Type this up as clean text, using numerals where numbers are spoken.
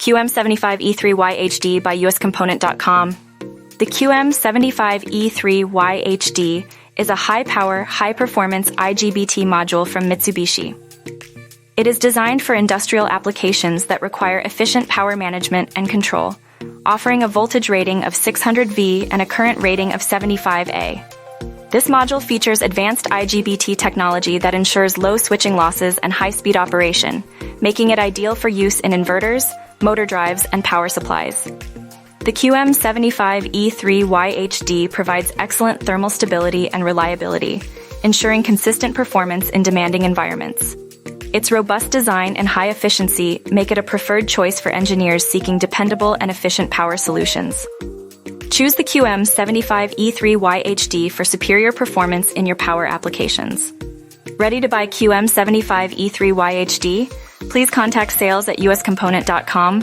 QM75E3Y HD by USComponent.com. The QM75E3Y HD is a high-power, high-performance IGBT module from Mitsubishi. It is designed for industrial applications that require efficient power management and control, offering a voltage rating of 600V and a current rating of 75A. This module features advanced IGBT technology that ensures low switching losses and high-speed operation, making it ideal for use in inverters, motor drives, and power supplies. The QM75E3Y HD provides excellent thermal stability and reliability, ensuring consistent performance in demanding environments. Its robust design and high efficiency make it a preferred choice for engineers seeking dependable and efficient power solutions. Choose the QM75E3Y HD for superior performance in your power applications. Ready to buy QM75E3Y HD? Please contact sales@uscomponent.com